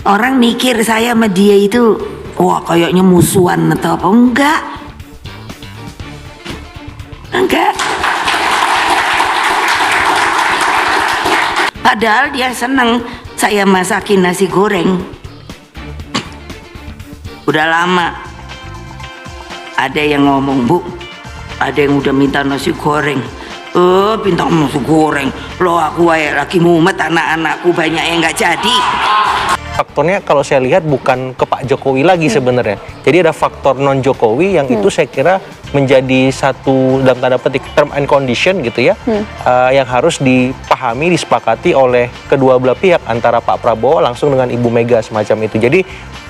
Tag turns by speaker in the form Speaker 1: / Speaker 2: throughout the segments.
Speaker 1: Orang mikir saya sama dia itu, wah kayaknya musuhan atau apa. Enggak. Padahal dia seneng saya masakin nasi goreng. Udah lama ada yang ngomong, Bu, ada yang udah minta nasi goreng. Bintang nasi goreng. Loh, aku lagi mumet, anak-anakku banyak yang nggak jadi.
Speaker 2: Faktornya kalau saya lihat bukan ke Pak Jokowi lagi sebenarnya. Jadi ada faktor non Jokowi yang itu saya kira menjadi satu dalam tanda petik term and condition gitu ya, yang harus dipahami, disepakati oleh kedua belah pihak antara Pak Prabowo langsung dengan Ibu Mega semacam itu. Jadi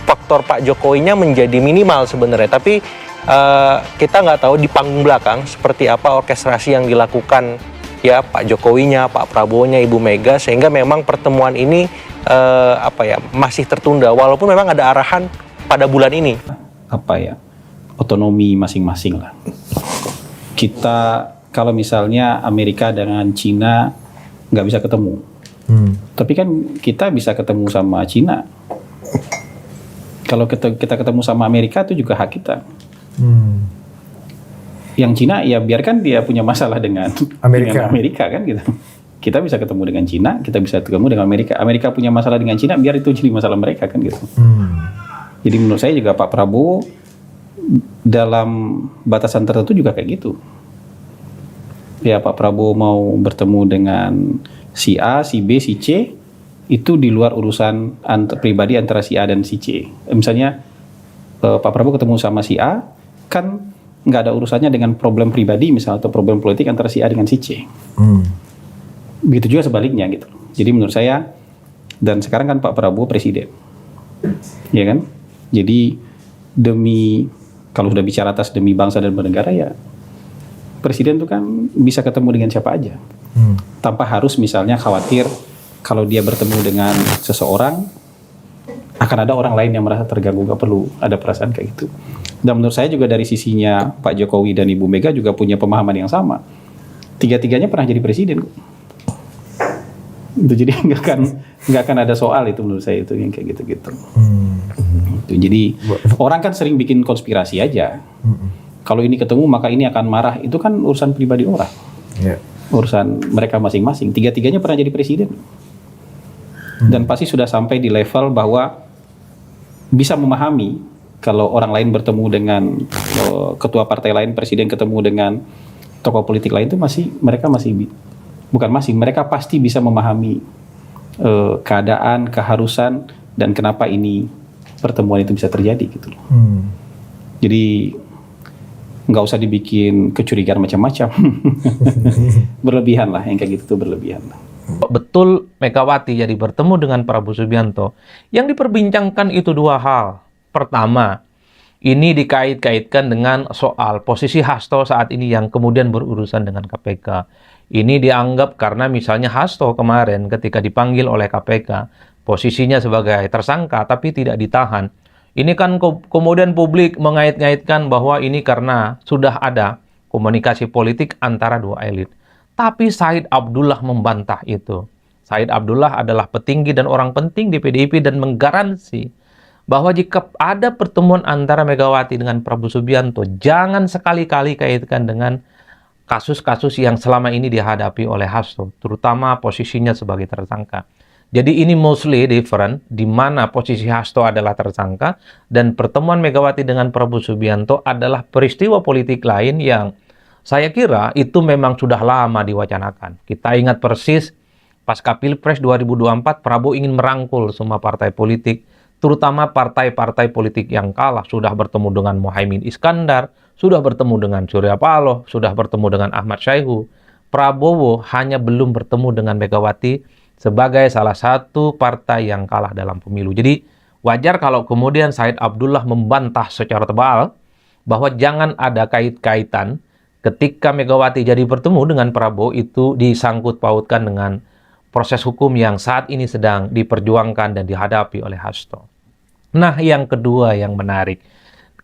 Speaker 2: faktor Pak Jokowinya menjadi minimal sebenarnya. Tapi kita nggak tahu di panggung belakang seperti apa orkestrasi yang dilakukan ya Pak Jokowinya, Pak Prabowo-nya, Ibu Mega, sehingga memang pertemuan ini masih tertunda walaupun memang ada arahan pada bulan ini.
Speaker 3: Otonomi masing-masing lah. Kita kalau misalnya Amerika dengan Cina nggak bisa ketemu, tapi kan kita bisa ketemu sama Cina. Kalau kita ketemu sama Amerika itu juga hak kita. Yang Cina ya biarkan dia punya masalah dengan Amerika kan gitu. Kita bisa ketemu dengan Cina, kita bisa ketemu dengan Amerika. Amerika punya masalah dengan Cina, biar itu jadi masalah mereka kan gitu. Jadi menurut saya juga Pak Prabowo dalam batasan tertentu juga kayak gitu. Ya Pak Prabowo mau bertemu dengan si A, si B, si C, itu di luar urusan pribadi antara si A dan si C. Misalnya Pak Prabowo ketemu sama si A, kan nggak ada urusannya dengan problem pribadi misalnya atau problem politik antara si A dengan si C. Begitu juga sebaliknya gitu. Jadi menurut saya, dan sekarang kan Pak Prabowo presiden, ya kan? Jadi kalau sudah bicara atas demi bangsa dan bernegara ya, presiden itu kan bisa ketemu dengan siapa aja, tanpa harus misalnya khawatir kalau dia bertemu dengan seseorang akan ada orang lain yang merasa terganggu, nggak perlu ada perasaan kayak gitu. Dan menurut saya juga dari sisinya Pak Jokowi dan Ibu Mega juga punya pemahaman yang sama. Tiga-tiganya pernah jadi presiden. Itu jadi nggak akan ada soal itu menurut saya itu yang kayak gitu-gitu. Jadi orang kan sering bikin konspirasi aja. Kalau ini ketemu maka ini akan marah, itu kan urusan pribadi orang. Urusan mereka masing-masing. Tiga-tiganya pernah jadi presiden. Dan pasti sudah sampai di level bahwa bisa memahami kalau orang lain bertemu dengan ketua partai lain, presiden ketemu dengan tokoh politik lain, itu mereka pasti bisa memahami keadaan, keharusan, dan kenapa ini pertemuan itu bisa terjadi gitu loh. Jadi nggak usah dibikin kecurigaan macam-macam. Berlebihan lah, yang kayak gitu tuh berlebihan.
Speaker 4: Betul Megawati jadi bertemu dengan Prabowo Subianto. Yang diperbincangkan itu dua hal. Pertama, ini dikait-kaitkan dengan soal posisi Hasto saat ini yang kemudian berurusan dengan KPK. Ini dianggap karena misalnya Hasto kemarin ketika dipanggil oleh KPK, posisinya sebagai tersangka tapi tidak ditahan. Ini kan kemudian publik mengait-ngaitkan bahwa ini karena sudah ada komunikasi politik antara dua elit. Tapi Said Abdullah membantah itu. Said Abdullah adalah petinggi dan orang penting di PDIP dan menggaransi bahwa jika ada pertemuan antara Megawati dengan Prabowo Subianto, jangan sekali-kali kaitkan dengan kasus-kasus yang selama ini dihadapi oleh Hasto, terutama posisinya sebagai tersangka. Jadi ini mostly different, di mana posisi Hasto adalah tersangka, dan pertemuan Megawati dengan Prabowo Subianto adalah peristiwa politik lain yang saya kira itu memang sudah lama diwacanakan. Kita ingat persis, pasca Pilpres 2024, Prabowo ingin merangkul semua partai politik, terutama partai-partai politik yang kalah. Sudah bertemu dengan Muhaimin Iskandar, sudah bertemu dengan Surya Paloh, sudah bertemu dengan Ahmad Syaihu. Prabowo hanya belum bertemu dengan Megawati sebagai salah satu partai yang kalah dalam pemilu. Jadi wajar kalau kemudian Said Abdullah membantah secara tebal bahwa jangan ada kait-kaitan ketika Megawati jadi bertemu dengan Prabowo itu disangkut pautkan dengan proses hukum yang saat ini sedang diperjuangkan dan dihadapi oleh Hasto. Nah, yang kedua yang menarik,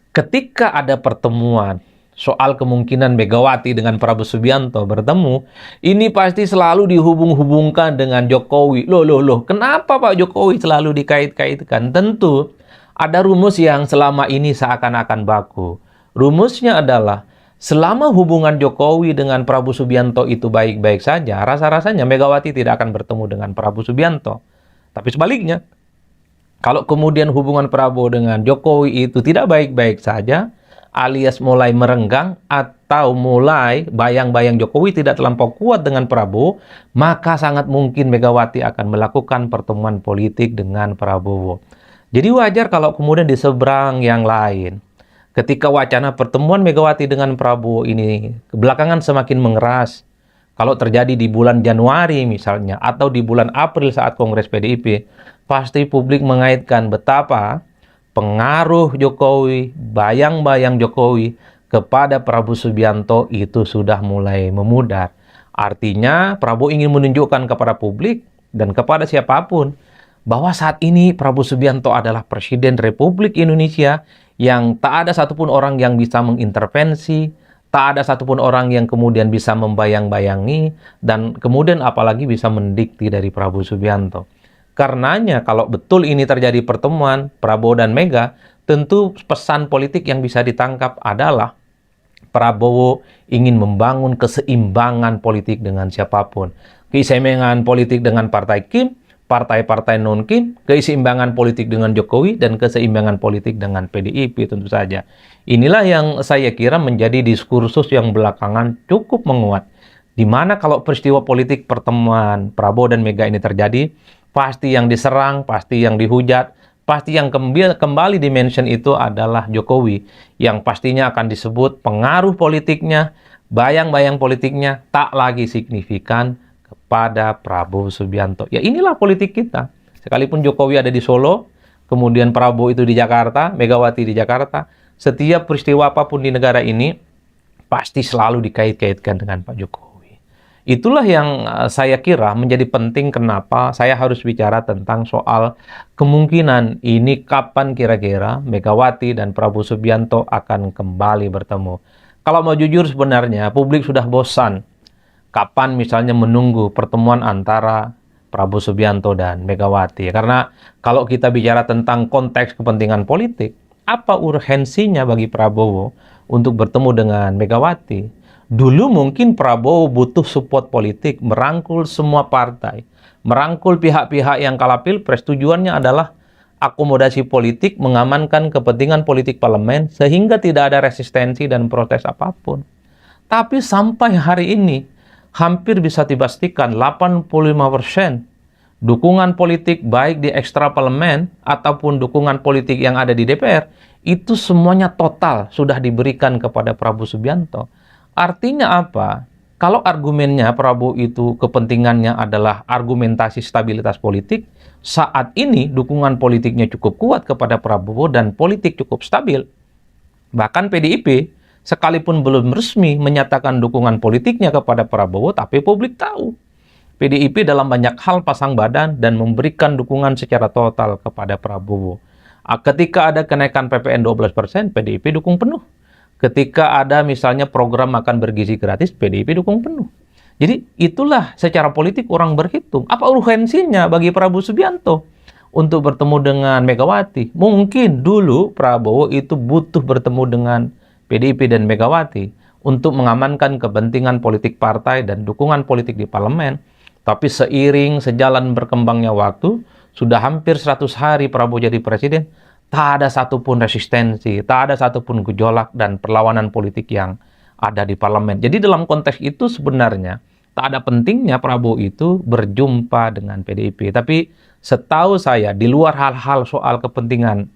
Speaker 4: ketika ada pertemuan soal kemungkinan Megawati dengan Prabowo Subianto bertemu, ini pasti selalu dihubung-hubungkan dengan Jokowi. Loh, kenapa Pak Jokowi selalu dikait-kaitkan? Tentu ada rumus yang selama ini seakan-akan baku. Rumusnya adalah selama hubungan Jokowi dengan Prabowo Subianto itu baik-baik saja, rasa-rasanya Megawati tidak akan bertemu dengan Prabowo Subianto. Tapi sebaliknya, kalau kemudian hubungan Prabowo dengan Jokowi itu tidak baik-baik saja, alias mulai merenggang atau mulai bayang-bayang Jokowi tidak terlampau kuat dengan Prabowo, maka sangat mungkin Megawati akan melakukan pertemuan politik dengan Prabowo. Jadi wajar kalau kemudian di seberang yang lain, ketika wacana pertemuan Megawati dengan Prabowo ini belakangan semakin mengeras, kalau terjadi di bulan Januari misalnya, atau di bulan April saat Kongres PDIP, pasti publik mengaitkan betapa pengaruh Jokowi, bayang-bayang Jokowi kepada Prabowo Subianto itu sudah mulai memudar. Artinya Prabowo ingin menunjukkan kepada publik dan kepada siapapun bahwa saat ini Prabowo Subianto adalah Presiden Republik Indonesia yang tak ada satupun orang yang bisa mengintervensi, tak ada satupun orang yang kemudian bisa membayang-bayangi, dan kemudian apalagi bisa mendikte dari Prabowo Subianto. Karenanya kalau betul ini terjadi pertemuan Prabowo dan Mega, tentu pesan politik yang bisa ditangkap adalah Prabowo ingin membangun keseimbangan politik dengan siapapun. Keseimbangan politik dengan partai Kim, partai-partai non-Kim, keseimbangan politik dengan Jokowi, dan keseimbangan politik dengan PDIP tentu saja. Inilah yang saya kira menjadi diskursus yang belakangan cukup menguat. Di mana kalau peristiwa politik pertemuan Prabowo dan Mega ini terjadi, pasti yang diserang, pasti yang dihujat, pasti yang kembali dimention itu adalah Jokowi, yang pastinya akan disebut pengaruh politiknya, bayang-bayang politiknya tak lagi signifikan kepada Prabowo Subianto. Ya inilah politik kita. Sekalipun Jokowi ada di Solo, kemudian Prabowo itu di Jakarta, Megawati di Jakarta, setiap peristiwa apapun di negara ini pasti selalu dikait-kaitkan dengan Pak Jokowi. Itulah yang saya kira menjadi penting kenapa saya harus bicara tentang soal kemungkinan ini kapan kira-kira Megawati dan Prabowo Subianto akan kembali bertemu. Kalau mau jujur sebenarnya publik sudah bosan kapan misalnya menunggu pertemuan antara Prabowo Subianto dan Megawati. Karena kalau kita bicara tentang konteks kepentingan politik, apa urgensinya bagi Prabowo untuk bertemu dengan Megawati? Dulu mungkin Prabowo butuh support politik, merangkul semua partai, merangkul pihak-pihak yang kalah pilpres. Tujuannya adalah akomodasi politik, mengamankan kepentingan politik parlemen, sehingga tidak ada resistensi dan protes apapun. Tapi sampai hari ini, hampir bisa dipastikan 85% dukungan politik baik di ekstra parlemen ataupun dukungan politik yang ada di DPR, itu semuanya total sudah diberikan kepada Prabowo Subianto. Artinya apa? Kalau argumennya Prabowo itu kepentingannya adalah argumentasi stabilitas politik, saat ini dukungan politiknya cukup kuat kepada Prabowo dan politik cukup stabil. Bahkan PDIP sekalipun belum resmi menyatakan dukungan politiknya kepada Prabowo, tapi publik tahu. PDIP dalam banyak hal pasang badan dan memberikan dukungan secara total kepada Prabowo. Ketika ada kenaikan PPN 12%, PDIP dukung penuh. Ketika ada misalnya program makan bergizi gratis, PDIP dukung penuh. Jadi itulah secara politik orang berhitung. Apa urgensinya bagi Prabowo Subianto untuk bertemu dengan Megawati? Mungkin dulu Prabowo itu butuh bertemu dengan PDIP dan Megawati untuk mengamankan kepentingan politik partai dan dukungan politik di parlemen. Tapi seiring sejalan berkembangnya waktu, sudah hampir 100 hari Prabowo jadi presiden, tak ada satupun resistensi, tak ada satupun gejolak dan perlawanan politik yang ada di parlemen. Jadi dalam konteks itu sebenarnya tak ada pentingnya Prabowo itu berjumpa dengan PDIP. Tapi setahu saya, di luar hal-hal soal kepentingan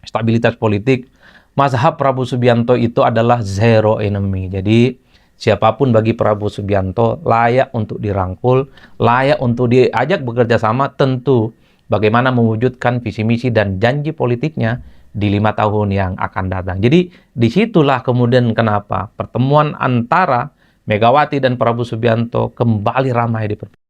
Speaker 4: stabilitas politik, mazhab Prabowo Subianto itu adalah zero enemy. Jadi siapapun bagi Prabowo Subianto layak untuk dirangkul, layak untuk diajak bekerja sama, tentu bagaimana mewujudkan visi misi dan janji politiknya di 5 tahun yang akan datang. Jadi disitulah kemudian kenapa pertemuan antara Megawati dan Prabowo Subianto kembali ramai diperbincangkan.